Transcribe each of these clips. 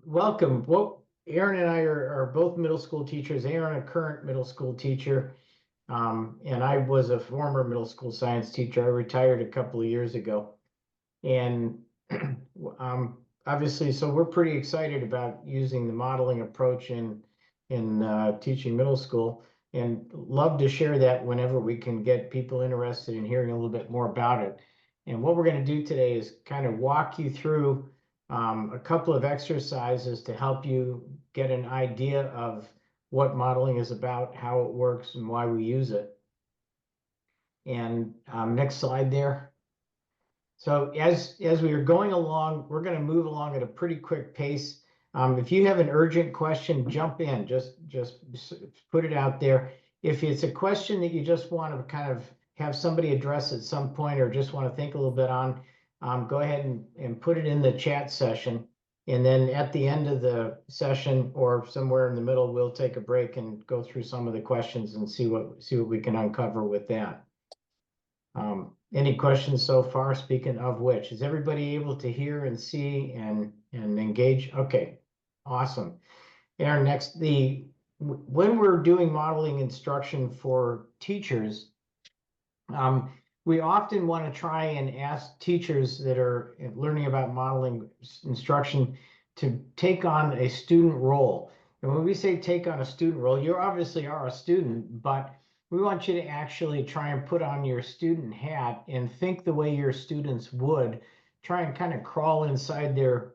Welcome. Well, Aaron and I are both middle school teachers. Aaron, a current middle school teacher, and I was a former middle school science teacher. I retired a couple of years ago. And obviously, so we're pretty excited about using the modeling approach in teaching middle school, and love to share that whenever we can get people interested in hearing a little bit more about it. And what we're going to do today is kind of walk you through a couple of exercises to help you get an idea of what modeling is about, how it works, and why we use it. And next slide there. So as we are going along, we're going to move along at a pretty quick pace. If you have an urgent question, jump in. Just put it out there. If it's a question that you just want to kind of have somebody address at some point, or just want to think a little bit on, go ahead and put it in the chat session. And then at the end of the session, or somewhere in the middle, we'll take a break and go through some of the questions and see what we can uncover with that. Any questions so far? Speaking of which, is everybody able to hear and see and engage? Okay, awesome. Aaron, next, when we're doing modeling instruction for teachers, we often want to try and ask teachers that are learning about modeling instruction to take on a student role. And when we say take on a student role, you obviously are a student, but we want you to actually try and put on your student hat and think the way your students would. Try and kind of crawl inside their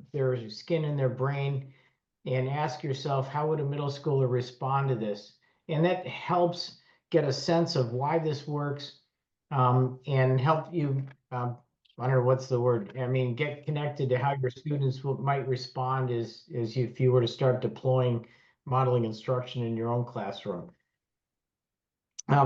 skin and their brain and ask yourself, how would a middle schooler respond to this? And that helps get a sense of why this works, and help you, I don't know what's the word. I mean, get connected to how your students might respond as if you were to start deploying modeling instruction in your own classroom.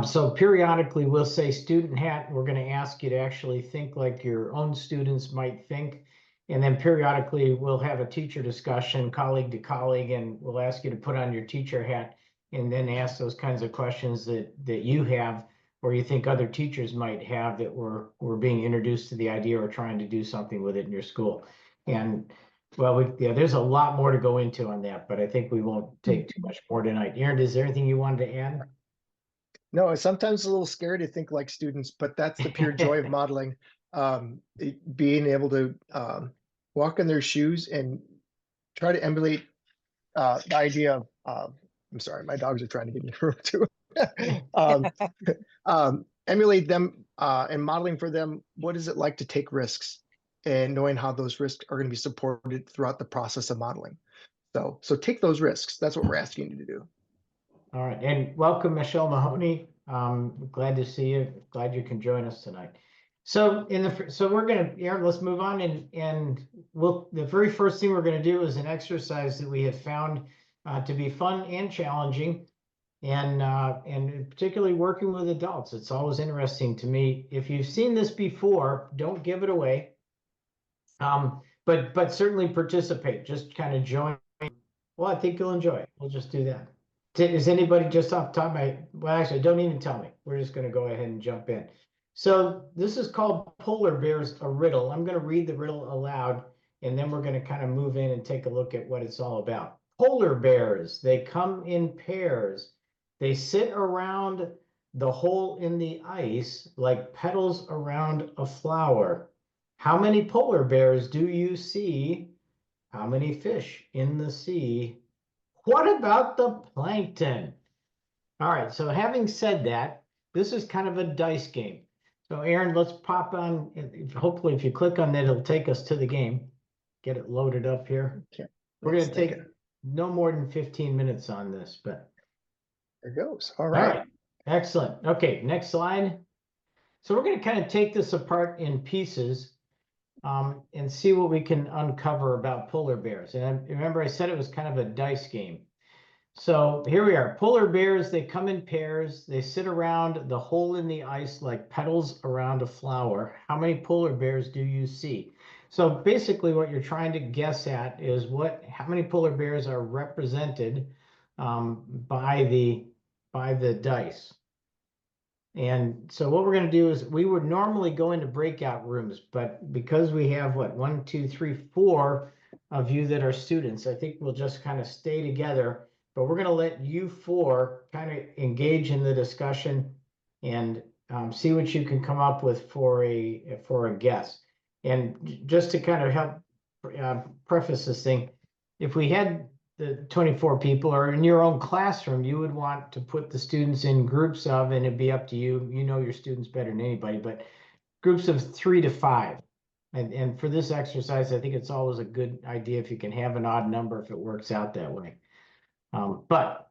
So periodically we'll say student hat. We're going to ask you to actually think like your own students might think. And then periodically we'll have a teacher discussion, colleague to colleague, and we'll ask you to put on your teacher hat and then ask those kinds of questions that you have, or you think other teachers might have, that were being introduced to the idea or trying to do something with it in your school. And well, there's a lot more to go into on that, but I think we won't take too much more tonight. Aaron, is there anything you wanted to add? No, it's sometimes a little scary to think like students, but that's the pure joy of modeling. Being able to walk in their shoes and try to emulate the idea of, I'm sorry, my dogs are trying to get me through too. Emulate them and modeling for them, what is it like to take risks, and knowing how those risks are going to be supported throughout the process of modeling. So take those risks. That's what we're asking you to do. All right, and welcome, Michelle Mahoney. Glad to see you. Glad you can join us tonight. So we're gonna, Aaron, let's move on, and the very first thing we're gonna do is an exercise that we have found to be fun and challenging, and particularly working with adults. It's always interesting to me. If you've seen this before, don't give it away. But certainly participate. Just kind of join. Well, I think you'll enjoy it. We'll just do that. Is anybody just off the top of my, well, actually, don't even tell me. We're just going to go ahead and jump in. So this is called Polar Bears, a riddle. I'm going to read the riddle aloud, and then we're going to kind of move in and take a look at what it's all about. Polar bears, they come in pairs. They sit around the hole in the ice like petals around a flower. How many polar bears do you see? How many fish in the sea? What about the plankton? All right, so having said that, this is kind of a dice game. So Aaron, let's pop on. Hopefully, if you click on that, it'll take us to the game. Get it loaded up here. Okay. We're going to take no more than 15 minutes on this, but there goes. All right. Excellent. Okay, next slide. So we're going to kind of take this apart in pieces, and see what we can uncover about polar bears. And remember, I said it was kind of a dice game. So here we are. Polar bears, they come in pairs. They sit around the hole in the ice like petals around a flower. How many polar bears do you see? So basically what you're trying to guess at is how many polar bears are represented by the dice. And so what we're going to do is, we would normally go into breakout rooms, but because we have 1, 2, 3, 4 of you that are students. I think we'll just kind of stay together, but we're going to let you four kind of engage in the discussion and see what you can come up with for a guess. And just to kind of help preface this thing, if we had the 24 people or in your own classroom, you would want to put the students in groups of, and it'd be up to you. You know your students better than anybody, but groups of 3 to 5. And for this exercise, I think it's always a good idea if you can have an odd number if it works out that way. But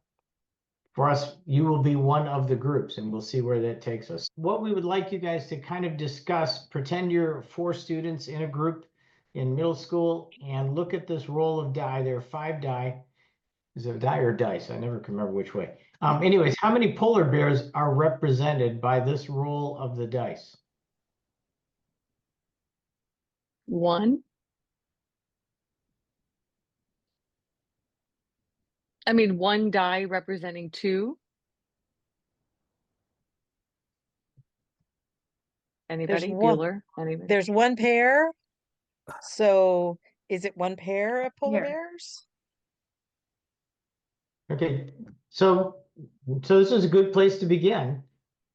for us, you will be one of the groups and we'll see where that takes us. What we would like you guys to kind of discuss, pretend you're 4 students in a group in middle school and look at this roll of die. There are 5 die. Is it a die or dice? I never can remember which way. Anyways, how many polar bears are represented by this roll of the dice? 1. I mean, 1 die representing 2. Anybody? Bueller? Anybody? There's 1 pair. So is it 1 pair of polar Here. bears? Okay, so this is a good place to begin.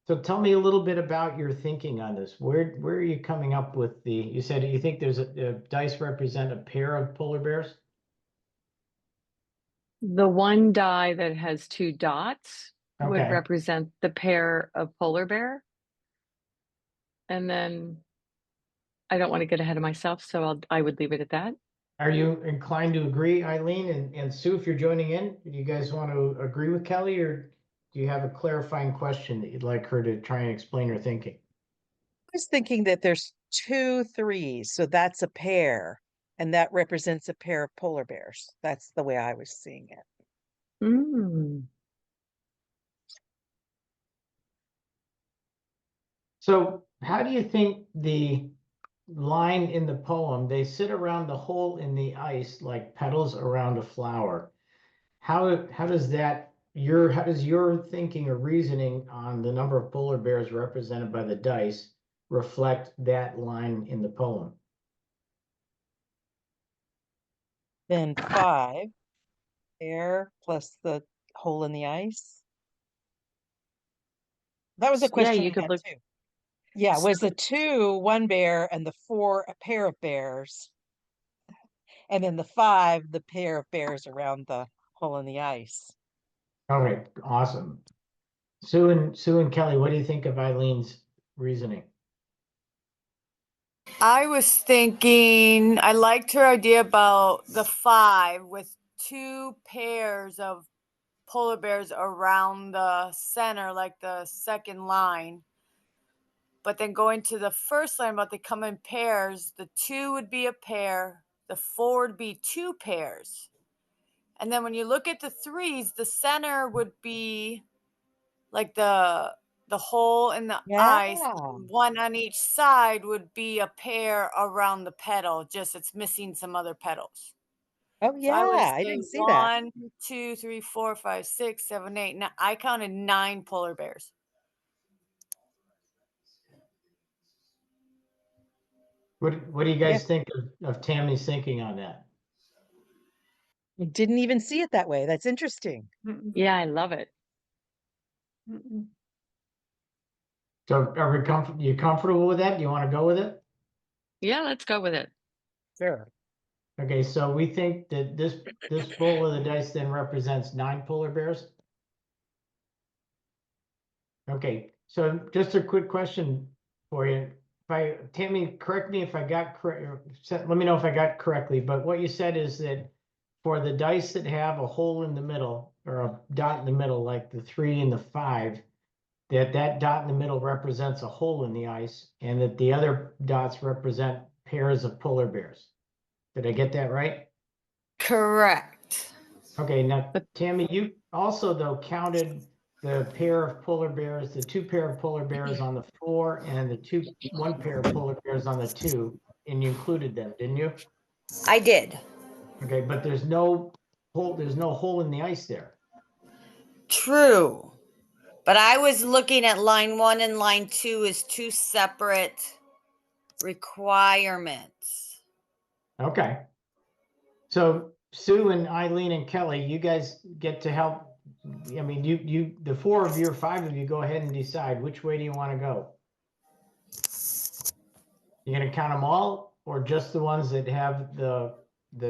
So tell me a little bit about your thinking on this. Where are you coming up with you said you think there's a dice represent a pair of polar bears? The 1 die that has 2 dots would Okay. represent the pair of polar bear. And then I don't want to get ahead of myself, so I would leave it at that. Are you inclined to agree, Eileen and Sue, if you're joining in? Do you guys want to agree with Kelly, or do you have a clarifying question that you'd like her to try and explain her thinking? I was thinking that there's 2 threes, so that's a pair, and that represents a pair of polar bears. That's the way I was seeing it. Mm. So how do you think the line in the poem, they sit around the hole in the ice like petals around a flower? How does your thinking or reasoning on the number of polar bears represented by the dice reflect that line in the poem? Then 5 pair plus the hole in the ice. That was a Yeah, question you I could had look. too. Yeah, was the 2 1 bear and the 4 a pair of bears? And then the 5 the pair of bears around the hole in the ice. Okay, awesome. Sue and Kelly, what do you think of Eileen's reasoning? I was thinking, I liked her idea about the 5 with 2 pairs of polar bears around the center, like the second line. But then going to the first line about they come in pairs, the 2 would be a pair, the 4 would be 2 pairs. And then when you look at the 3s, the center would be like the hole in the ice, Yeah. 1 on each side would be a pair around the petal, just it's missing some other petals. Oh So I would yeah, I say didn't see that. 1, 2, 3, 4, 5, 6, 7, 8. Now I counted 9 polar bears. What do you Yeah. guys think of Tammy's thinking on that? I didn't even see it that way. That's interesting. Yeah, I love it. So are you comfortable with that? Do you want to go with it? Yeah, let's go with it. Sure. Okay, so we think that this roll of the dice then represents 9 polar bears. Okay, so just a quick question for you. Tammy, correct me if I got correct. Let me know if I got correctly. But what you said is that for the dice that have a hole in the middle or a dot in the middle, like the 3 and the 5, that dot in the middle represents a hole in the ice, and that the other dots represent pairs of polar bears. Did I get that right? Correct. Okay, now Tammy, you also though counted the pair of polar bears, the 2 pair of polar bears on the 4 and the 1 pair of polar bears on the 2, and you included them, didn't you? I did. Okay, but there's no hole in the ice there. True. But I was looking at line 1 and line 2 as 2 separate requirements. Okay. So Sue and Eileen and Kelly, you guys get to help. I mean, the 4 of you or 5 of you go ahead and decide which way do you want to go? You're gonna count them all or just the ones that have the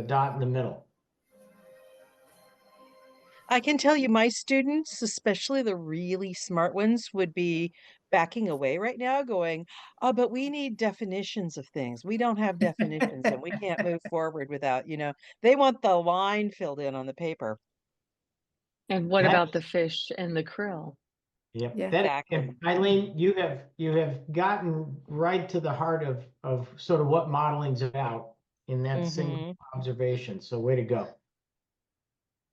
dot in the middle? I can tell you my students, especially the really smart ones, would be backing away right now going, oh, but we need definitions of things. We don't have definitions and we can't move forward without, they want the line filled in on the paper. And what That- about the fish and the krill? Yep. Yeah. Exactly. Eileen, you have gotten right to the heart of sort of what modeling's about in that single observation. So way to go.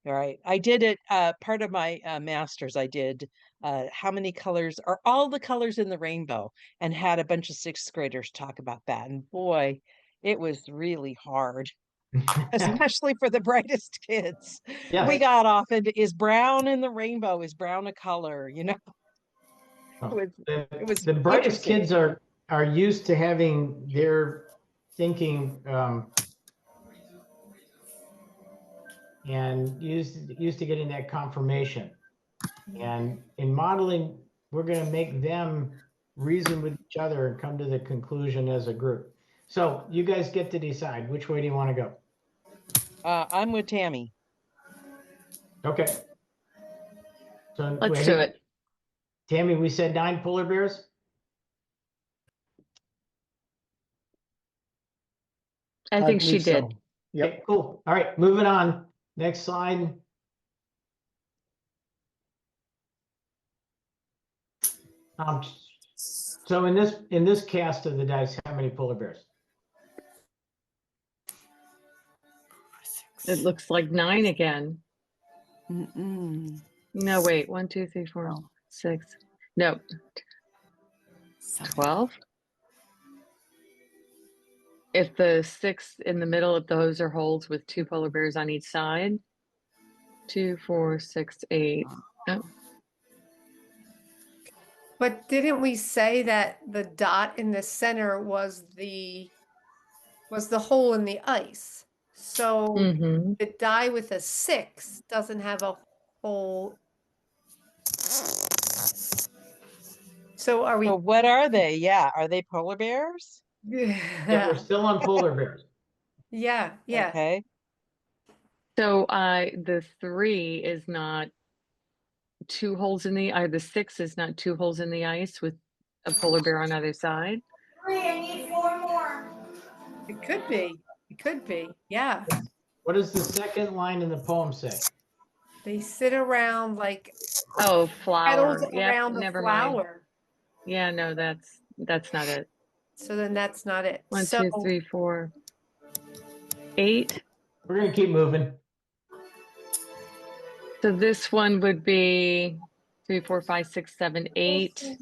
All right. I did it, part of my master's, I did how many colors are all the colors in the rainbow, and had a bunch of 6th graders talk about that. And boy, it was really hard, especially for the brightest kids. Yes. We got off into, is brown in the rainbow, is brown a color, Oh, it was the brightest interesting. kids are used to having their thinking and used to getting that confirmation. And in modeling, we're going to make them reason with each other and come to the conclusion as a group. So you guys get to decide which way do you want to go? I'm with Tammy. Okay. So Let's do it. Tammy, we said 9 polar bears. I think she believe so. did. Yep. Okay, cool. All right, moving on. Next slide. So in this cast of the dice, how many polar bears? It looks like 9 again. Mm-mm. No, wait. 1, 2, 3, 4, No. 6. No, 12. If the 6 in the middle of those are holes with 2 polar bears on each side, 2, 4, 6, 8. Oh, But didn't we say that the dot in the center was the hole in the ice? So mm-hmm. the die with a 6 doesn't have a hole. So are we? So what are they? Yeah, are they polar bears? Yeah, we're still on polar bears. Yeah, yeah. Okay. So the 3 is not 2 holes in the 6 is not 2 holes in the ice with a polar bear on either side. I need 4 more. It could be. It could be. Yeah. What does the second line in the poem say? They sit around like Oh, flower. petals Yep, around the never mind. flower. Yeah, no, that's not it. So then that's not it. 1, So 2, 3, 4, 8. We're gonna keep moving. So this one would be 3, 4, 5, 6, 7, 8.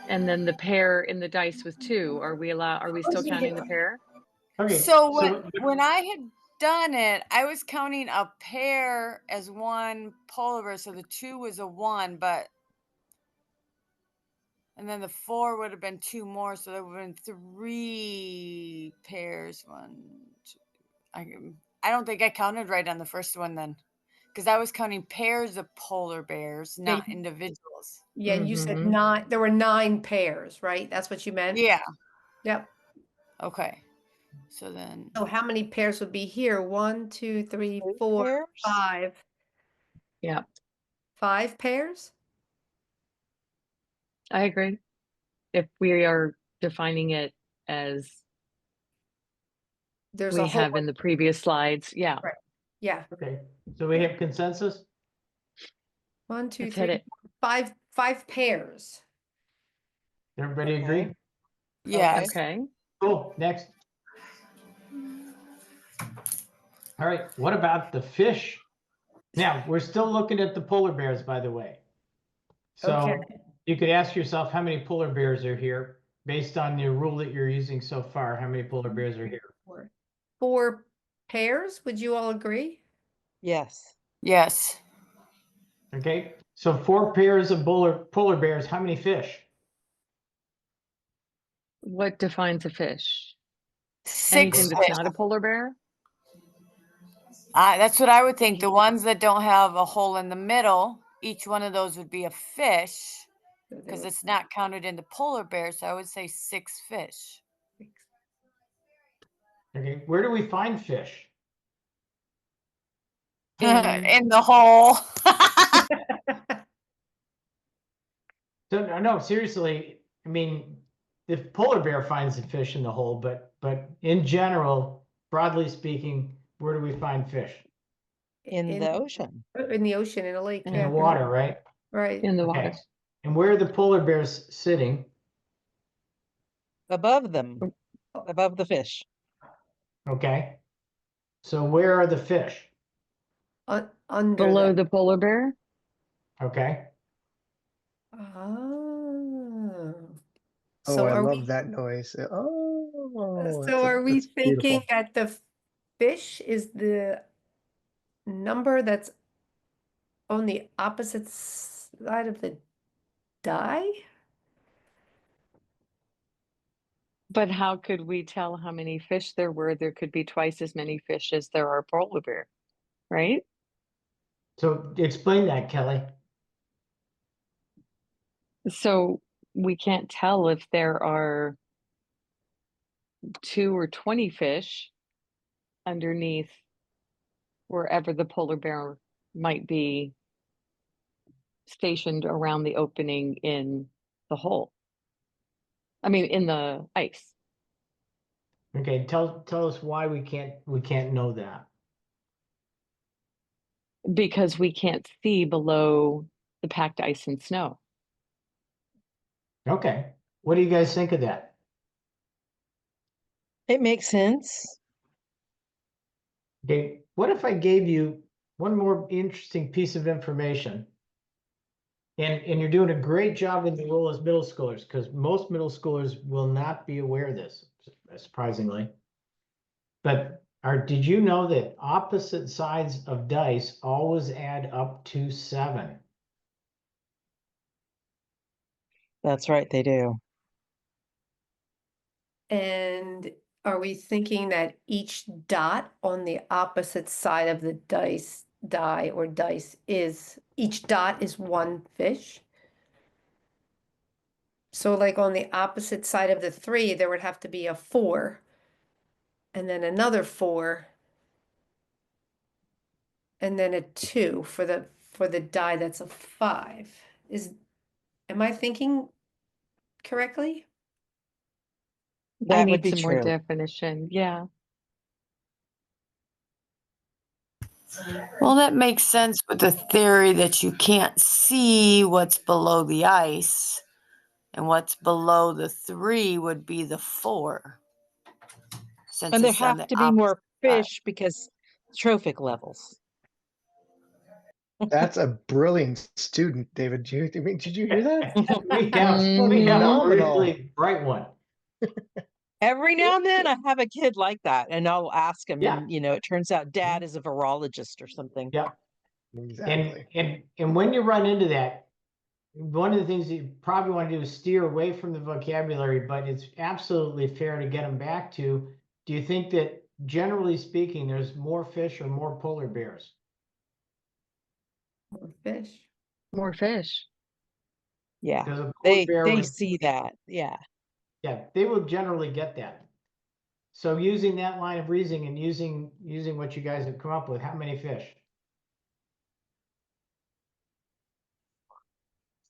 And then the pair in the dice with 2. Are we still counting the pair? Okay. So when I had done it, I was counting a pair as 1 polar bear. So the 2 was a 1, and then the 4 would have been 2 more. So there would have been 3 pairs. 1, 2. I don't think I counted right on the first one then, because I was counting pairs of polar bears, not individuals. yeah, you said Mhm. 9. There were 9 pairs, right? That's what you meant? Yeah. Yep. Okay. So then. So how many pairs would be here? 1, 2, 3, 8 4, pairs? 5. Yeah, 5 pairs? I agree. If we are defining it as There's we a whole have in the previous slides, yeah. Right. Yeah. Okay. So we have consensus? 1, 2, Let's hit 3, it. 5 pairs. Everybody Okay. agree? Yes. Okay. Cool. Next. All right. What about the fish? Now, we're still looking at the polar bears, by the way. So Okay. you could ask yourself how many polar bears are here based on the rule that you're using so far. How many polar bears are here? 4 pairs, would you all agree? Yes. Yes. Okay. So 4 pairs of polar bears. How many fish? What defines a fish? 6 Anything that's fish. not a polar bear? That's what I would think. The ones that don't have a hole in the middle, each one of those would be a fish So they because were it's not counted into polar bears. So I would say 6 fish. six. Okay, where do we find fish? In In the hole. So, no, seriously, I mean, the polar bear finds the fish in the hole, but in general, broadly speaking, where do we find fish? in the ocean. In the ocean, in a lake, In yeah. the water, right? Right. In the Okay. water. And where are the polar bears sitting? Above them, Oh. above the fish. Okay. So where are the fish? Under Below them. the polar bear? Okay. Oh. Oh, So I are love we, that noise. Oh, so are we that's thinking beautiful. that the fish is the number that's on the opposite side of the die? But how could we tell how many fish there were? There could be twice as many fish as there are polar bear, right? So explain that, Kelly. So we can't tell if there are 2 or 20 fish underneath wherever the polar bear might be stationed around the opening in the hole. I mean, in the ice. Okay, tell us why we can't know that. Because we can't see below the packed ice and snow. Okay. What do you guys think of that? It makes sense. Okay, what if I gave you one more interesting piece of information? And you're doing a great job in the role as middle schoolers, because most middle schoolers will not be aware of this, surprisingly. But did you know that opposite sides of dice always add up to 7? That's right, they do. And are we thinking that each dot on the opposite side of the die or dice is, each dot is one fish? So like on the opposite side of the 3, there would have to be a 4. And then another 4. And then a 2 for the die that's a 5. Am I thinking correctly? I That would need be some more true. definition. Yeah. Well, that makes sense with the theory that you can't see what's below the ice, and what's below the 3 would be the 4, since And there it's on have the to be opposite more side. fish because trophic levels. That's a brilliant student, David. Did you hear that? We That's have a phenomenal. really bright one. Every now and then I have a kid like that and I'll ask him Yeah. and it turns out dad is a virologist or something. Yeah. Exactly. And when you run into that, one of the things that you probably want to do is steer away from the vocabulary, but it's absolutely fair to get them back to, do you think that generally speaking, there's more fish or more polar bears? Or fish? More fish. Yeah. Because a polar bear They would, see that. Yeah. yeah, they will generally get that. So using that line of reasoning and using what you guys have come up with, how many fish?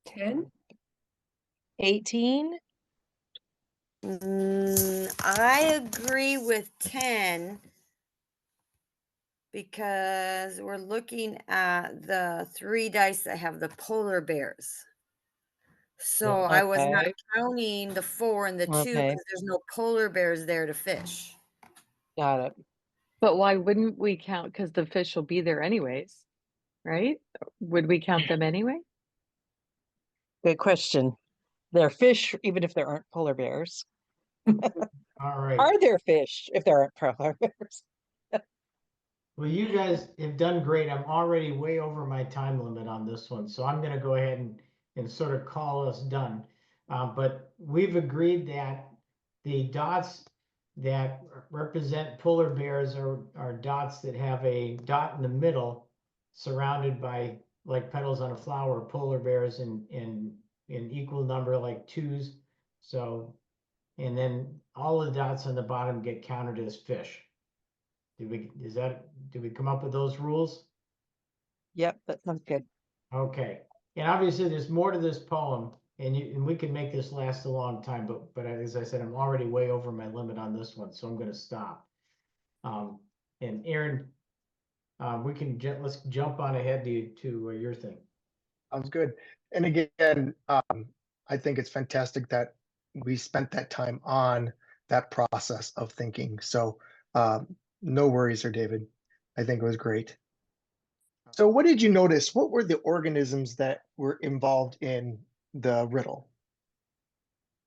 10? 18. I agree with 10 because we're looking at the 3 dice that have the polar bears. So I was not Okay. counting the 4 and the 2 Okay. because there's no polar bears there to fish. Got it. But why wouldn't we count? Because the fish will be there anyways, right? Would we count them anyway? Good question. They're fish even if there aren't polar bears. All right. Are there fish if there aren't polar bears? Well, you guys have done great. I'm already way over my time limit on this one, so I'm gonna go ahead and sort of call us done. But we've agreed that the dots that represent polar bears are dots that have a dot in the middle surrounded by, like petals on a flower, polar bears in equal number, like twos. So, and then all the dots on the bottom get counted as fish. Did we come up with those rules? Yep, that sounds good. Okay, and obviously there's more to this poem, and we can make this last a long time, but as I said, I'm already way over my limit on this one, so I'm going to stop. And Aaron, let's jump on ahead to your thing. Sounds good. And again, I think it's fantastic that we spent that time on that process of thinking. So no worries here, David. I think it was great. So what did you notice? What were the organisms that were involved in the riddle?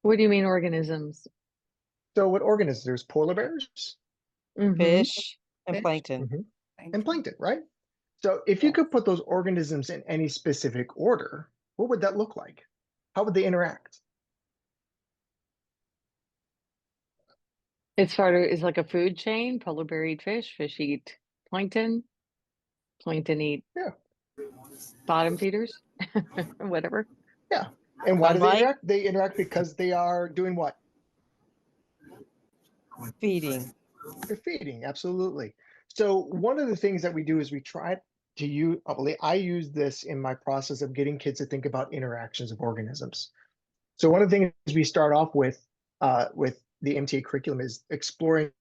What do you mean organisms? So what organisms? There's polar bears Mhm. Fish and Fish. plankton. mhm, and plankton, right? So if you could put those organisms in any specific order, what would that look like? How would they interact? It's like a food chain. Polar bear eat fish eat plankton, plankton eat Yeah, bottom feeders, whatever. yeah. And why do they Sunlight, interact? They interact because they are doing what? feeding. They're feeding, absolutely. So one of the things that we do is we try to use, I use this in my process of getting kids to think about interactions of organisms. So one of the things we start off with the MTA curriculum is exploring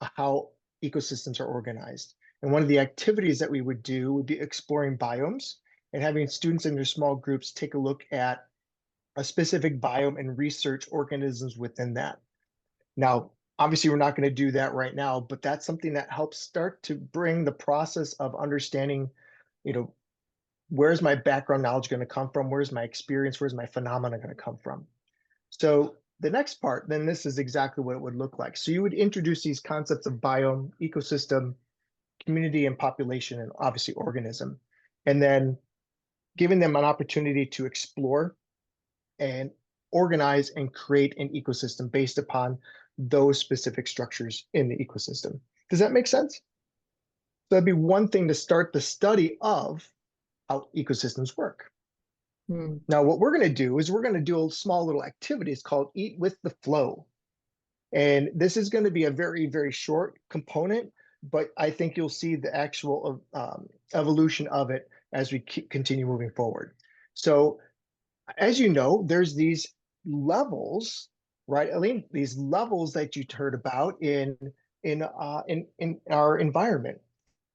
how ecosystems are organized. And one of the activities that we would do would be exploring biomes and having students in their small groups take a look at a specific biome and research organisms within that. Now, obviously, we're not going to do that right now, but that's something that helps start to bring the process of understanding, you know, where's my background knowledge going to come from? Where's my experience? Where's my phenomena going to come from? So the next part, then this is exactly what it would look like. So you would introduce these concepts of biome, ecosystem, community and population, and obviously organism, and then giving them an opportunity to explore and organize and create an ecosystem based upon those specific structures in the ecosystem. Does that make sense? So that'd be one thing to start the study of how ecosystems work. Hmm. Now, what we're going to do is we're going to do a small little activity. It's called Eat with the Flow. And this is going to be a very, very short component, but I think you'll see the actual evolution of it as we continue moving forward. So as you know, there's these levels, right, Aline? These levels that you heard about in our environment,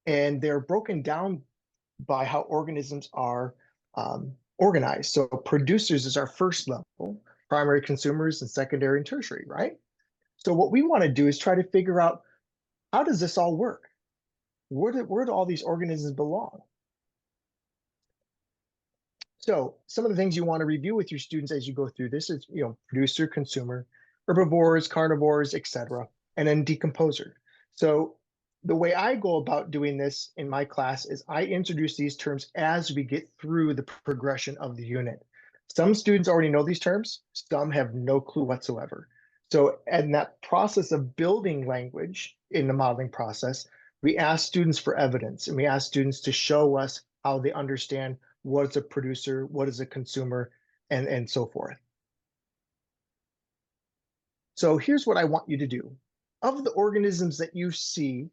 and they're broken down by how organisms are organized. So producers is our first level, primary consumers, and secondary and tertiary, right? So what we want to do is try to figure out, how does this all work? Where do all these organisms belong? So some of the things you want to review with your students as you go through this is, producer, consumer, herbivores, carnivores, etc., and then decomposer. So the way I go about doing this in my class is I introduce these terms as we get through the progression of the unit. Some students already know these terms, some have no clue whatsoever. So in that process of building language in the modeling process, we ask students for evidence, and we ask students to show us how they understand what is a producer, what is a consumer, and so forth. So here's what I want you to do. Of the organisms that you see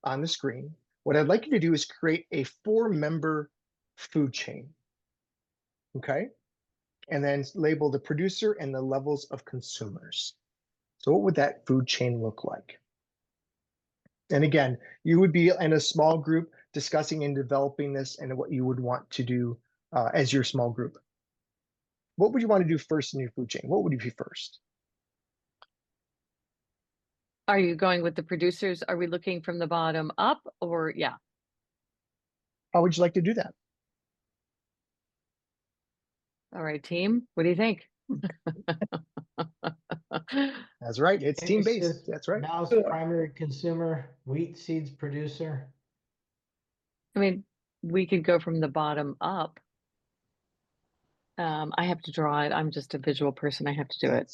on the screen, what I'd like you to do is create a 4-member food chain, okay? And then label the producer and the levels of consumers. So what would that food chain look like? And again, you would be in a small group discussing and developing this and what you would want to do as your small group. What would you want to do first in your food chain? What would you be first? Are you going with the producers? Are we looking from the bottom up or yeah? How would you like to do that? All right, team. What do you think? That's right. It's team-based. Emphasis, That's right. mouse, primary consumer, wheat seeds producer. I mean, we could go from the bottom up. I have to draw it. I'm just a visual person. I have to do it.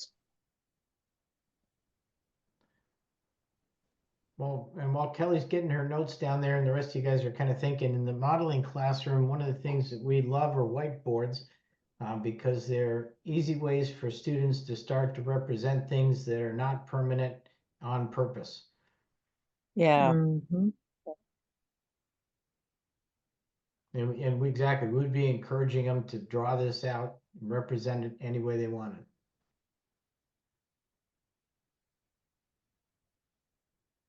Well, and while Kelly's getting her notes down there and the rest of you guys are kind of thinking, in the modeling classroom, one of the things that we love are whiteboards because they're easy ways for students to start to represent things that are not permanent on purpose. Yeah. Mhm. And we exactly, we would be encouraging them to draw this out and represent it any way they wanted.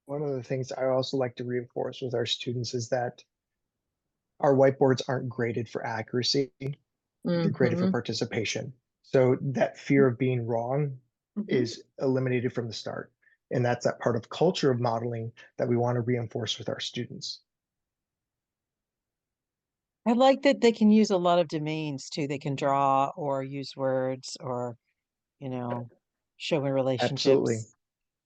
One of the things I also like to reinforce with our students is that our whiteboards aren't graded for accuracy, they're graded for Mhm. participation. So that fear of being wrong Mhm. is eliminated from the start. And that's that part of culture of modeling that we want to reinforce with our students. I like that they can use a lot of domains too. They can draw or use words or, you know, show me Absolutely. relationships.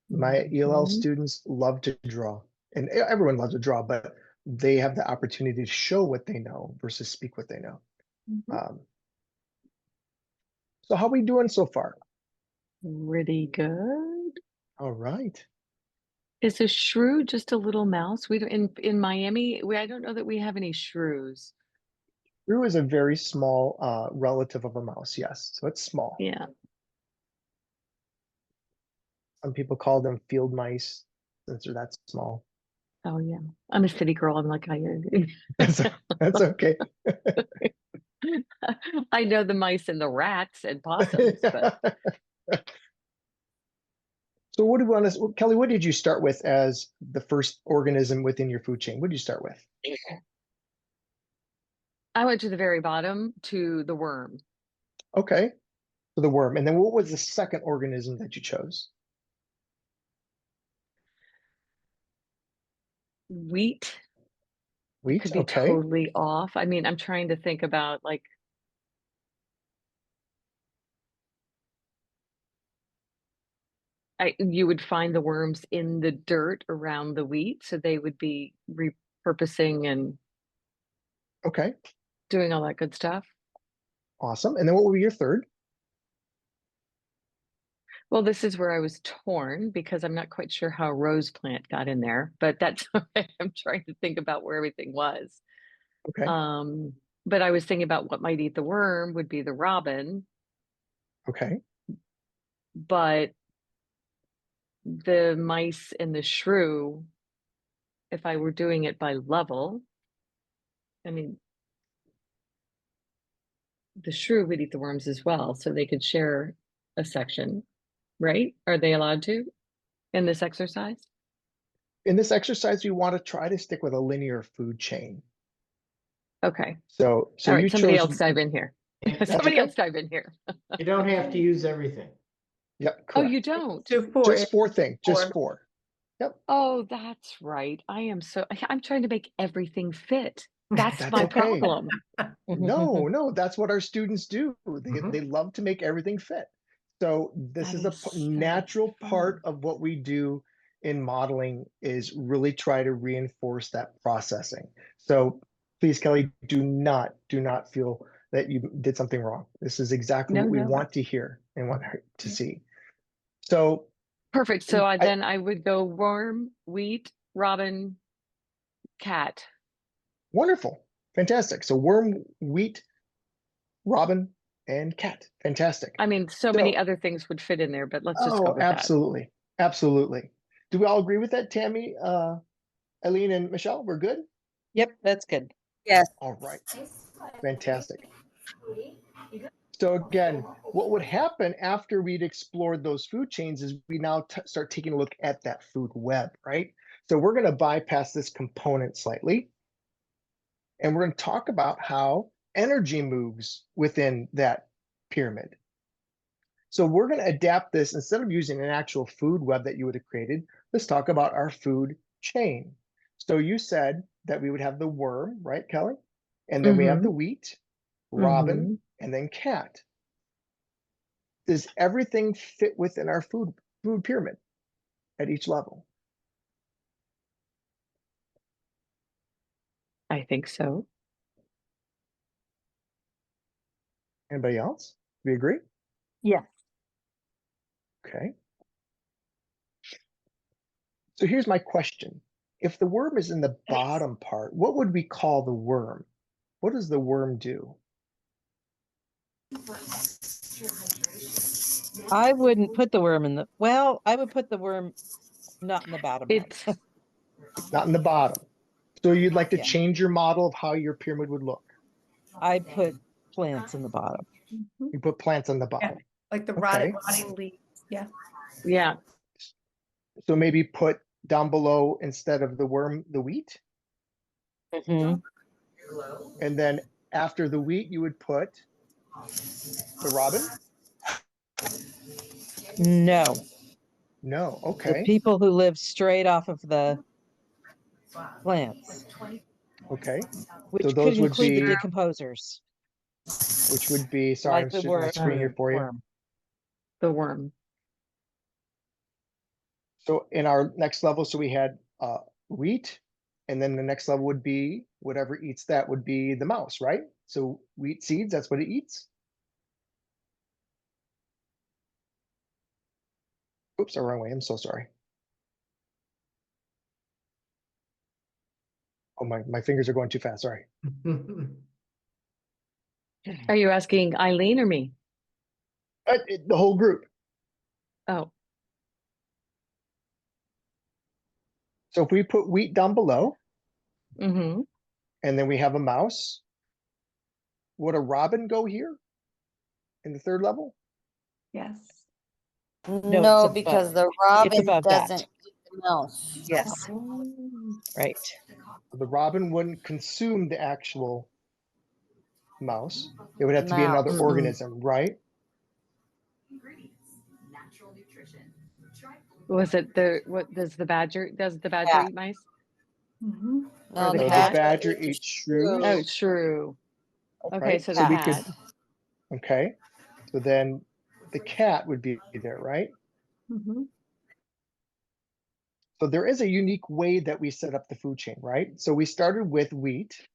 My ELL Mhm. students love to draw, and everyone loves to draw, but they have the opportunity to show what they know versus speak what they know. Mhm. Um, so how are we doing so far? Pretty good. All right. Is a shrew just a little mouse? We don't in Miami, I don't know that we have any shrews. Shrew is a very small relative of a mouse, yes. So it's small. Yeah. Some people call them field mice since they're that small. Oh yeah. I'm a city girl. I'm like, That's, that's okay. I know the mice and the rats and possums, but So what do you want to, Kelly, what did you start with as the first organism within your food chain? What did you start with? I went to the very bottom to the worm. Okay. So the worm. And then what was the second organism that you chose? Wheat. I Wheat. could be Okay. totally off. I mean, I'm trying to think about like you would find the worms in the dirt around the wheat, so they would be repurposing and Okay. doing all that good stuff. Awesome. And then what would be your third? Well, this is where I was torn because I'm not quite sure how a rose plant got in there, but that's I'm trying to think about where everything was. Okay. But I was thinking about what might eat the worm would be the robin, Okay. but the mice and the shrew, if I were doing it by level, I mean, the shrew would eat the worms as well, so they could share a section, right? Are they allowed to in this exercise? In this exercise, we want to try to stick with a linear food chain. Okay. So All right, you somebody chose, else dive in here. that's Somebody okay. else dive in here. You don't have to use everything. Yep, Oh, you correct. don't? So four. Just four things, just Four. four. Yep, Oh, that's right. I'm trying to make everything fit. That's that's my okay. problem. No, that's what our students do. Mhm. They love to make everything fit. So this That is a is so natural part fun. of what we do in modeling is really try to reinforce that processing. So please, Kelly, do not feel that you did something wrong. This is exactly No, what we no. want to hear and want to see. So Perfect. So I, then I would go worm, wheat, robin, cat. wonderful, fantastic. So worm, wheat, robin, and cat. Fantastic. I mean, so many So other things would fit in there, but let's just go oh, with that. absolutely. Absolutely. Do we all agree with that, Tammy, Eileen, and Michelle? We're good? Yep, that's good. Yes. All right. Fantastic. So again, what would happen after we'd explored those food chains is we now start taking a look at that food web, right? So we're going to bypass this component slightly, and we're going to talk about how energy moves within that pyramid. So we're going to adapt this instead of using an actual food web that you would have created. Let's talk about our food chain. So you said that we would have the worm, right, Kelly? And then we have Mm-hmm. the wheat, robin, Mm-hmm. and then cat. Does everything fit within our food pyramid at each level? I think so. Anybody else? We agree? Yes. Okay. So here's my question. If the worm is in the bottom part, what would we call the worm? What does the worm do? I wouldn't put the worm in the, well, I would put the worm not in the bottom one. It's It's not in the bottom. So you'd like to Yeah. change your model of how your pyramid would look. I put plants in the bottom. You put plants on the bottom. Like the Okay. rotting leaves, yeah. yeah. So maybe put down below, instead of the worm, the wheat. Mhm. And then after the wheat, you would put the robin? No, No, the okay, people who live straight off of the plants, okay. which So could those would include the be, decomposers, which would be, sorry, like I'm the shooting my screen here for you. worm. The worm. So in our next level, so we had wheat, and then the next level would be whatever eats that would be the mouse, right? So wheat seeds, that's what it eats. Oops, the wrong way. I'm so sorry. Oh, my fingers are going too fast. Sorry. Are you asking Eileen or me? The whole group. Oh, So if we put wheat down below, mm-hmm. and then we have a mouse, would a robin go here in the third level? Yes. No, No, it's because above. the robin above that. doesn't eat the mouse. Yes, right. The robin wouldn't consume the actual mouse. It would have to be another Mouse. organism, right? Was it what does the badger Yeah. eat mice? Mhm. No, the No, the cat? badger eats shrews. Oh, true. Okay, Right? so So the we could, cat. okay. So then the cat would be there, right? Mhm. So there is a unique way that we set up the food chain, right? So we started with wheat,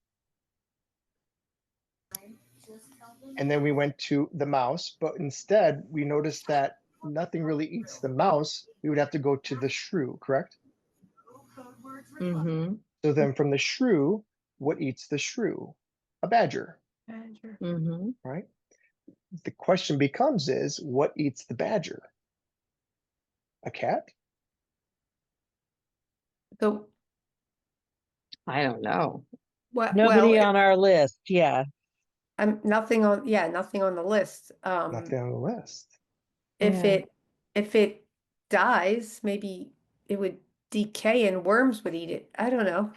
and then we went to the mouse, but instead we noticed that nothing really eats the mouse. We would have to go to the shrew, correct? Mm-hmm. So then from the shrew, what eats the shrew? A badger, Badger. Mm-hmm. right? The question becomes is, what eats the badger? A cat? The, I don't know. well, Nobody on our list. Yeah. I'm nothing on, yeah, nothing on the list. Nothing on the list. If Yeah. it dies, maybe it would decay and worms would eat it. I don't know.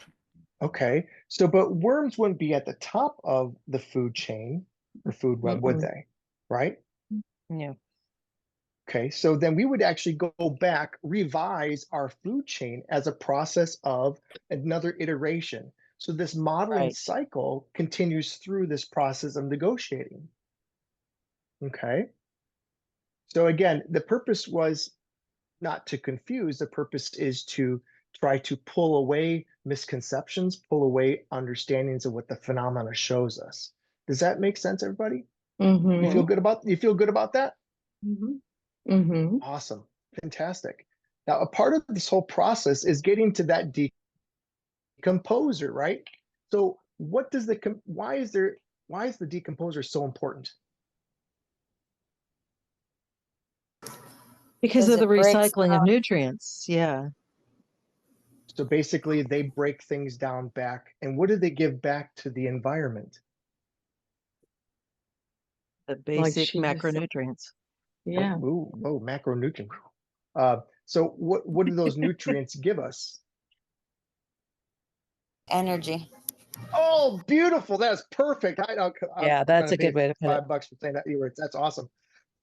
Okay, so but worms wouldn't be at the top of the food chain or food web, would Mm-mm. they? Right? Yeah. Okay, so then we would actually go back, revise our food chain as a process of another iteration. So this modeling Right. cycle continues through this process of negotiating. Okay. So again, the purpose was not to confuse. The purpose is to try to pull away misconceptions, pull away understandings of what the phenomena shows us. Does that make sense, everybody? Mm-hmm. You feel good about that? Mhm. Mm-hmm. Awesome. Fantastic. Now, a part of this whole process is getting to that decomposer, right? So what does why is the decomposer so important? Because Because of the it breaks recycling of nutrients. Yeah. So basically they break things down back, and what do they give back to the environment? The Like basic she just said. macronutrients. Yeah. Whoa, macronutrient. So what do those nutrients give us? energy. Oh, beautiful. That's perfect. Yeah, I'm that's gonna a good pay way to put it. $5 for saying that words. That's awesome.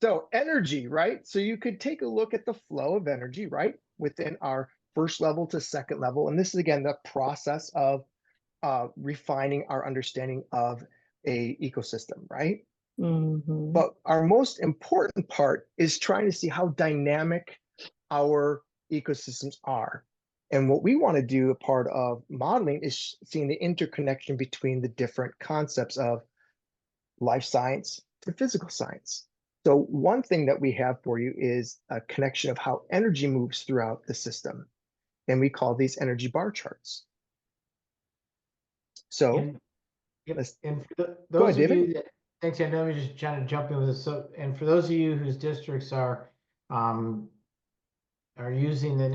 So energy, right? So you could take a look at the flow of energy, right? Within our first level to second level. And this is again, the process of refining our understanding of a ecosystem, right? Mm-hmm. But our most important part is trying to see how dynamic our ecosystems are. And what we want to do, a part of modeling, is seeing the interconnection between the different concepts of life science to physical science. So one thing that we have for you is a connection of how energy moves throughout the system. and we call these energy bar charts. So And, yep, let's and for go those ahead, of David. you that, thanks, Ed, let me just try to jump in with this. So, and for those of you whose districts are using the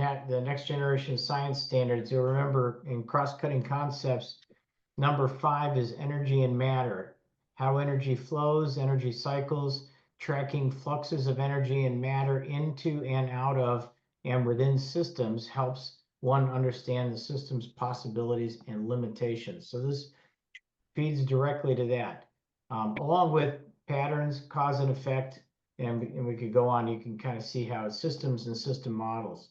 next generation science standards, you'll remember in cross-cutting concepts, number 5 is energy and matter, how energy flows, energy cycles, tracking fluxes of energy and matter into and out of and within systems helps one understand the system's possibilities and limitations. So this feeds directly to that, along with patterns, cause and effect, and we could go on. You can kind of see how it's systems and system models.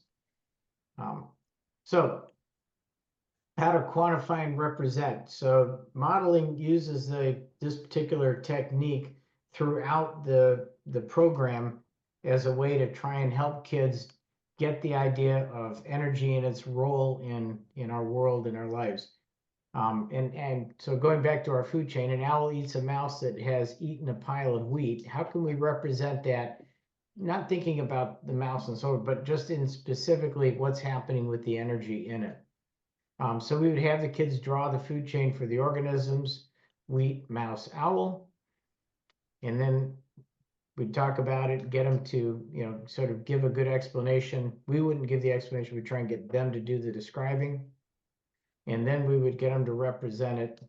So how to quantify and represent. So modeling uses this particular technique throughout the program as a way to try and help kids get the idea of energy and its role in our world and our lives. And so going back to our food chain, an owl eats a mouse that has eaten a pile of wheat. How can we represent that? Not thinking about the mouse and so on, but just in specifically what's happening with the energy in it. So we would have the kids draw the food chain for the organisms, wheat, mouse, owl, and then we'd talk about it, get them to, sort of give a good explanation. We wouldn't give the explanation, we'd try and get them to do the describing. And then we would get them to represent it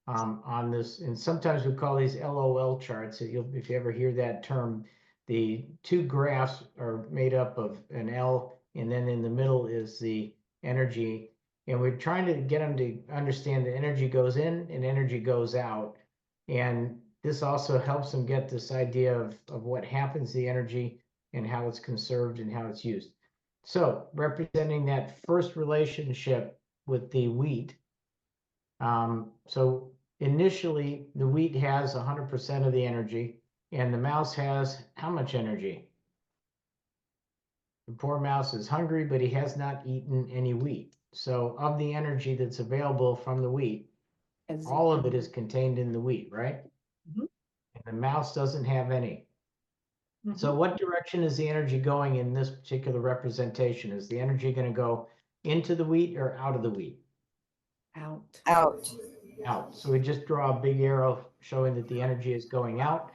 on this. And sometimes we call these LOL charts. If you ever hear that term, the 2 graphs are made up of an L, and then in the middle is the energy. And we're trying to get them to understand that energy goes in and energy goes out. And this also helps them get this idea of what happens to the energy and how it's conserved and how it's used. So representing that first relationship with the wheat. So initially the wheat has 100% of the energy and the mouse has how much energy? The poor mouse is hungry, but he has not eaten any wheat. So of the energy that's available from the wheat, all of it is contained in the wheat, right? Mhm. And the mouse doesn't have any. So what direction is the energy going in this particular representation? Is the energy going to go into the wheat or out of the wheat? Out. Out. Out. So we just draw a big arrow showing that the energy is going out.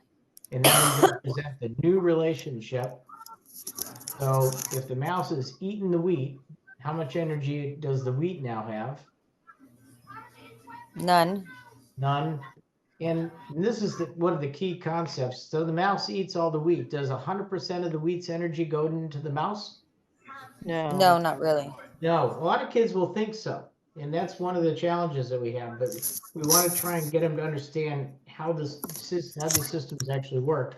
And then we represent the new relationship. So if the mouse is eating the wheat, how much energy does the wheat now have? None. None. And this is one of the key concepts. So the mouse eats all the wheat. Does 100% of the wheat's energy go into the mouse? No. No, not really. No, a lot of kids will think so. And that's one of the challenges that we have. But we want to try and get them to understand how these systems actually work.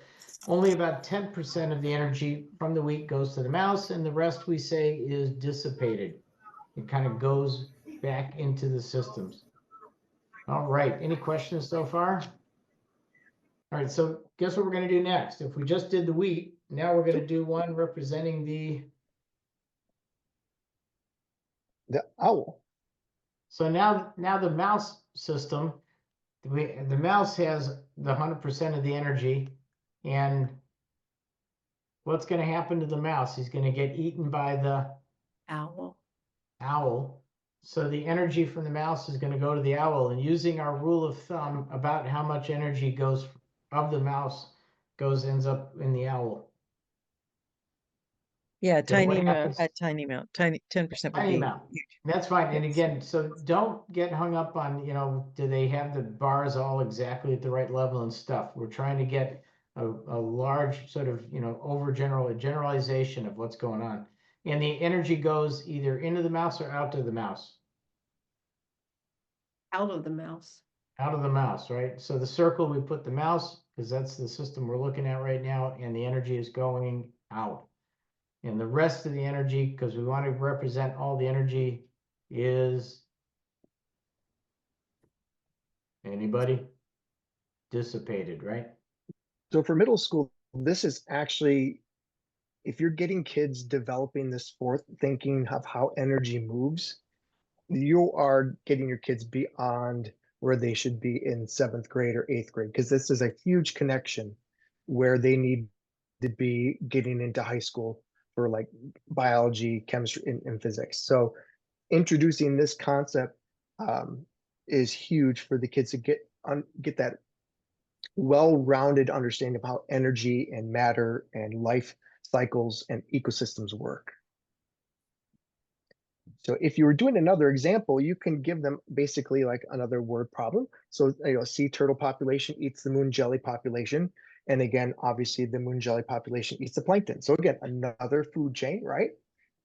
Only about 10% of the energy from the wheat goes to the mouse, and the rest we say is dissipated. It kind of goes back into the systems. All right, any questions so far? All right, so guess what we're going to do next? If we just did the wheat, now we're going to do one representing the owl. So now the mouse system, the mouse has the 100% of the energy, and what's going to happen to the mouse? He's going to get eaten by the Owl. owl. So the energy from the mouse is going to go to the owl, and using our rule of thumb about how much energy goes of the mouse ends up in the owl. Yeah, So what tiny amount, happens? a tiny amount, 10% would Tiny be amount. huge. That's fine. And Yes. again, so don't get hung up on, do they have the bars all exactly at the right level and stuff. We're trying to get a large sort of, generalization of what's going on. And the energy goes either into the mouse or out to the mouse. Out of the mouse. Out of the mouse, right? So the circle, we put the mouse, because that's the system we're looking at right now, and the energy is going out. And the rest of the energy, because we want to represent all the energy, is anybody? Dissipated, right? So for middle school, this is actually, if you're getting kids developing this forth thinking of how energy moves, you are getting your kids beyond where they should be in 7th grade or 8th grade, because this is a huge connection where they need to be getting into high school for like biology, chemistry, and physics. So introducing this concept is huge for the kids to get that well-rounded understanding of how energy and matter and life cycles and ecosystems work. So if you were doing another example, you can give them basically like another word problem. So, sea turtle population eats the moon jelly population. And again, obviously the moon jelly population eats the plankton. So again, another food chain, right?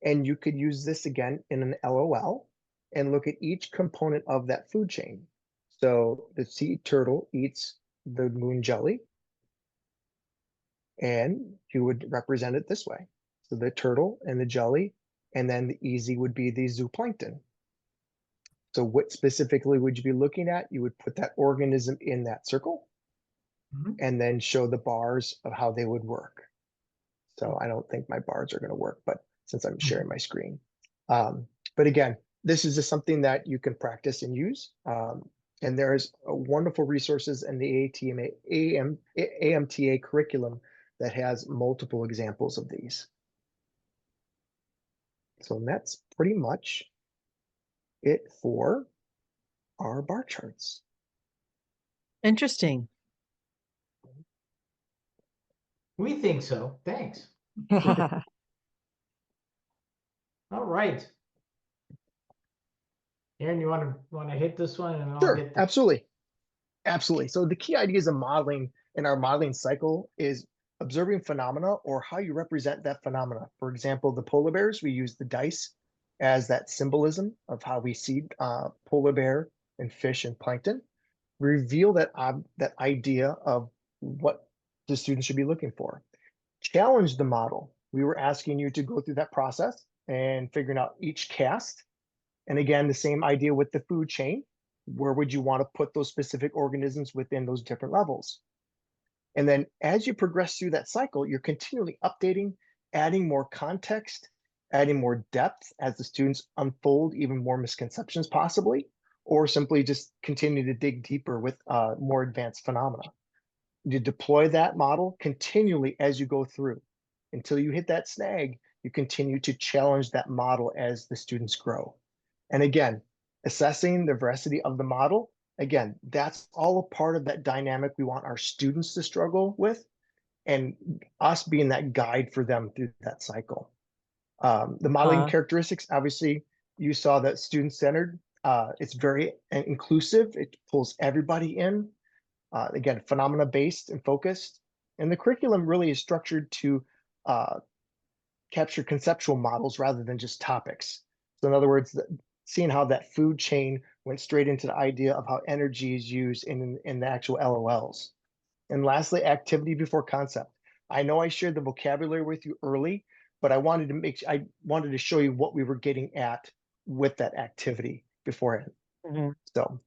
And you could use this again in an LOL and look at each component of that food chain. So the sea turtle eats the moon jelly, and you would represent it this way. So the turtle and the jelly, and then the easy would be the zooplankton. So what specifically would you be looking at? You would put that organism in that circle and then show the bars of how they would work. So I don't think my bars are going to work, but since I'm sharing my screen. But again, this is just something that you can practice and use. And there's wonderful resources in the AMTA curriculum that has multiple examples of these. So that's pretty much it for our bar charts. Interesting. We think so. Thanks. All right. Aaron, you want to hit this one, and I'll Sure, get the absolutely. Absolutely. So the key ideas of modeling in our modeling cycle is observing phenomena or how you represent that phenomena. For example, the polar bears, we use the dice as that symbolism of how we see polar bear and fish and plankton. Reveal that idea of what the students should be looking for. Challenge the model. We were asking you to go through that process and figuring out each cast. And again, the same idea with the food chain. Where would you want to put those specific organisms within those different levels? And then as you progress through that cycle, you're continually updating, adding more context, adding more depth as the students unfold even more misconceptions possibly, or simply just continue to dig deeper with more advanced phenomena. You deploy that model continually as you go through. Until you hit that snag, you continue to challenge that model as the students grow. And again, assessing the veracity of the model, again, that's all a part of that dynamic we want our students to struggle with, and us being that guide for them through that cycle. The modeling characteristics, obviously, you saw that student-centered. It's very inclusive. It pulls everybody in. Again, phenomena-based and focused. And the curriculum really is structured to capture conceptual models rather than just topics. So in other words, seeing how that food chain went straight into the idea of how energy is used in the actual LOLs. And lastly, activity before concept. I know I shared the vocabulary with you early, but I wanted to show you what we were getting at with that activity beforehand. So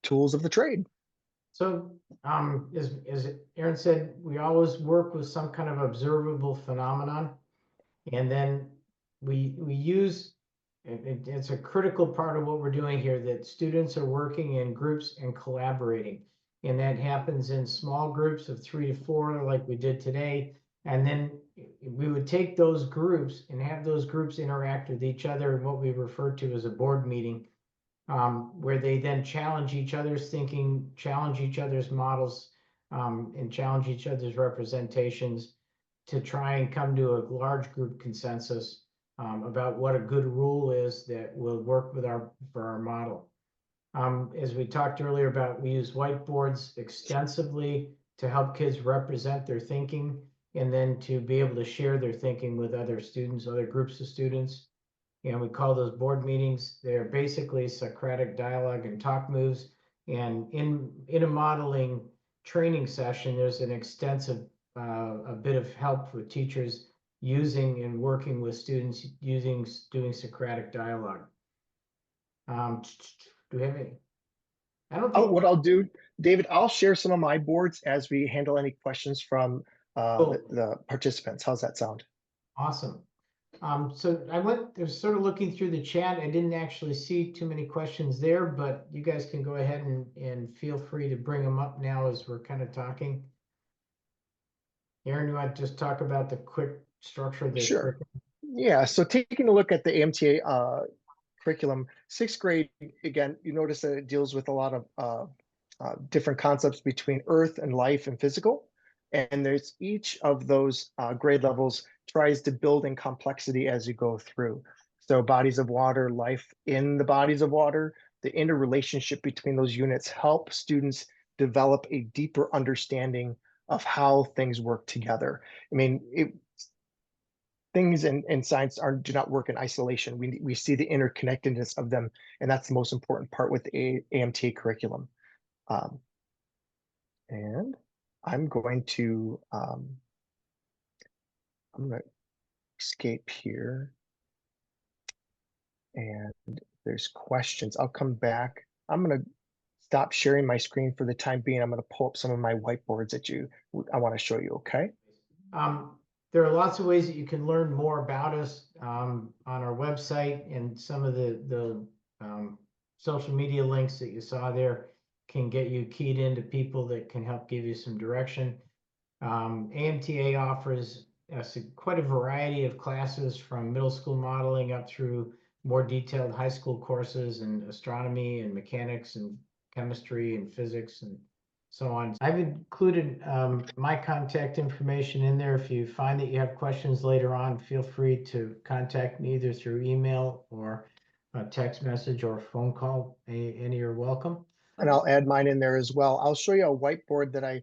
tools of the trade. So, as Aaron said, we always work with some kind of observable phenomenon, and then we use it's a critical part of what we're doing here, that students are working in groups and collaborating, and that happens in small groups of 3 to 4, like we did today, and then we would take those groups and have those groups interact with each other in what we refer to as a board meeting. Where they then challenge each other's thinking, challenge each other's models, and challenge each other's representations to try and come to a large group consensus about what a good rule is that will work for our model. As we talked earlier about, we use whiteboards extensively to help kids represent their thinking, and then to be able to share their thinking with other students, other groups of students. And we call those board meetings. They're basically Socratic dialogue and talk moves. And in a modeling training session, there's an extensive a bit of help with teachers using and working with students doing Socratic dialogue. Do we have any? I don't think. What I'll do, David, I'll share some of my boards as we handle any questions from Cool. the participants. How's that sound? Awesome. So I was sort of looking through the chat. I didn't actually see too many questions there, but you guys can go ahead and feel free to bring them up now as we're kind of talking. Aaron, you want to just talk about the quick structure of the Sure. curriculum? Yeah, so taking a look at the AMTA curriculum, sixth grade, again, you notice that it deals with a lot of different concepts between earth and life and physical. And there's each of those grade levels tries to build in complexity as you go through. So bodies of water, life in the bodies of water, the interrelationship between those units help students develop a deeper understanding of how things work together. I mean, things in science do not work in isolation. We see the interconnectedness of them, and that's the most important part with the AMTA curriculum. Um, and I'm going to I'm going to escape here, and there's questions. I'll come back. I'm going to stop sharing my screen for the time being. I'm going to pull up some of my whiteboards that I want to show you. Okay. There are lots of ways that you can learn more about us on our website, and some of the social media links that you saw there can get you keyed into people that can help give you some direction. AMTA offers quite a variety of classes from middle school modeling up through more detailed high school courses in astronomy and mechanics and chemistry and physics and so on. I've included my contact information in there. If you find that you have questions later on, feel free to contact me either through email or a text message or phone call. Any are welcome. And I'll add mine in there as well. I'll show you a whiteboard that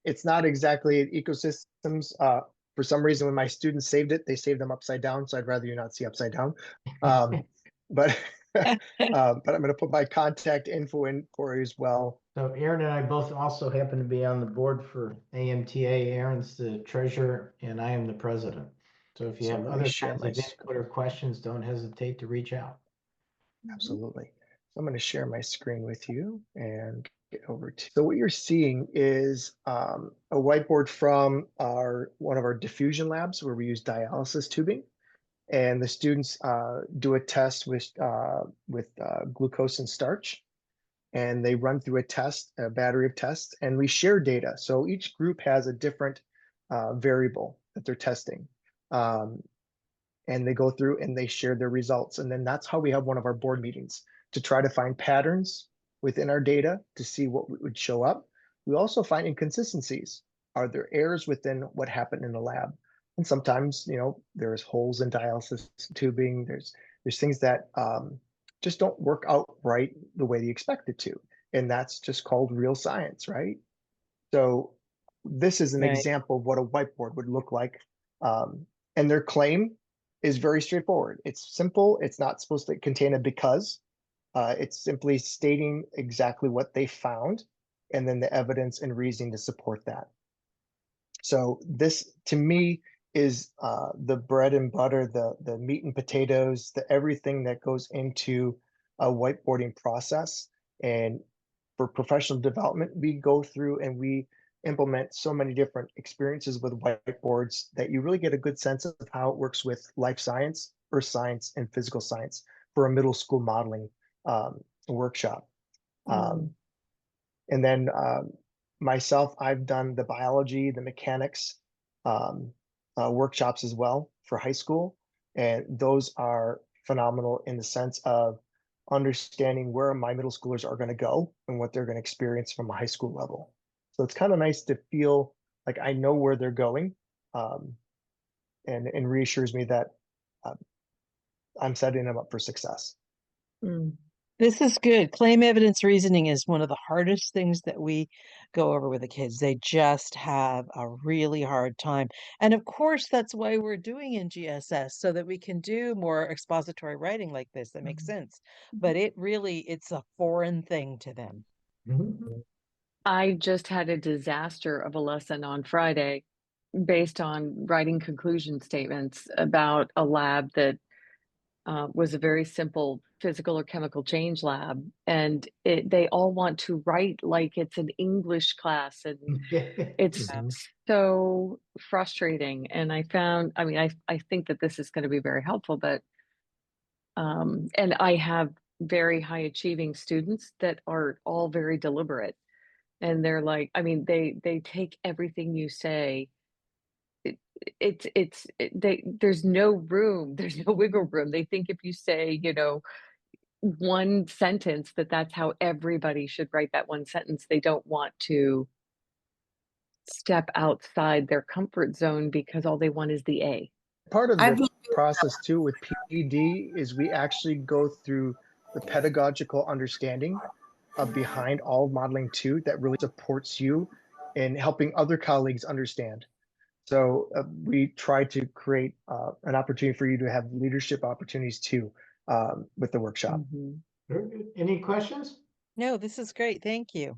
it's not exactly ecosystems. For some reason, when my students saved it, they saved them upside down. So I'd rather you not see upside down. But I'm going to put my contact info in for you as well. So Aaron and I both also happen to be on the board for AMTA. Aaron's the treasurer and I am the president. So if you So have let me other share kinds my of input or questions, don't hesitate to reach out. Absolutely. So I'm going to share my screen with you and get over to. So what you're seeing is a whiteboard from one of our diffusion labs where we use dialysis tubing, and the students do a test with glucose and starch, and they run through a battery of tests, and we share data. So each group has a different variable that they're testing. And they go through and they share their results. And then that's how we have one of our board meetings, to try to find patterns within our data to see what would show up. We also find inconsistencies. Are there errors within what happened in the lab? And sometimes, there's holes in dialysis tubing. There's things that just don't work out right the way you expect it to. And that's just called real science, right? So this is an Right. example of what a whiteboard would look like. And their claim is very straightforward. It's simple. It's not supposed to contain a because. It's simply stating exactly what they found and then the evidence and reasoning to support that. So this, to me, is the bread and butter, the meat and potatoes, the everything that goes into a whiteboarding process. And for professional development, we go through and we implement so many different experiences with whiteboards that you really get a good sense of how it works with life science, earth science, and physical science for a middle school modeling workshop. And then myself, I've done the biology, the mechanics workshops as well for high school. And those are phenomenal in the sense of understanding where my middle schoolers are going to go and what they're going to experience from a high school level. So it's kind of nice to feel like I know where they're going, and reassures me that I'm setting them up for success. This is good. Claim evidence reasoning is one of the hardest things that we go over with the kids. They just have a really hard time. And of course, that's why we're doing NGSS, so that we can do more expository writing like this. That makes sense. But it's a foreign thing to them. I just had a disaster of a lesson on Friday based on writing conclusion statements about a lab that was a very simple physical or chemical change lab. And they all want to write like it's an English class. And it's so frustrating. And I think that this is going to be very helpful, but, and I have very high achieving students that are all very deliberate. And they're like, they take everything you say there's no room, there's no wiggle room. They think if you say, one sentence, that's how everybody should write that one sentence. They don't want to step outside their comfort zone because all they want is the A. Part of I've the been process too with PD is we actually go through the pedagogical understanding of behind all of modeling too that really supports you in helping other colleagues understand. So we try to create an opportunity for you to have leadership opportunities too with the workshop. Mhm. Very good. Any questions? No, this is great. Thank you.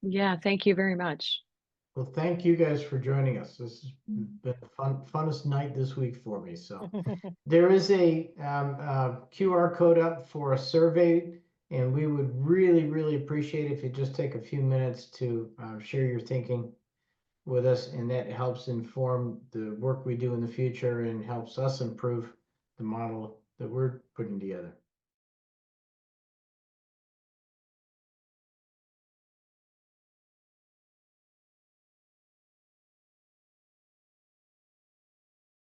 Yeah, thank you very much. Well, thank you guys for joining us. This has been the funnest night this week for me. So there is a QR code up for a survey, and we would really, really appreciate if you just take a few minutes to share your thinking with us, and that helps inform the work we do in the future and helps us improve the model that we're putting together.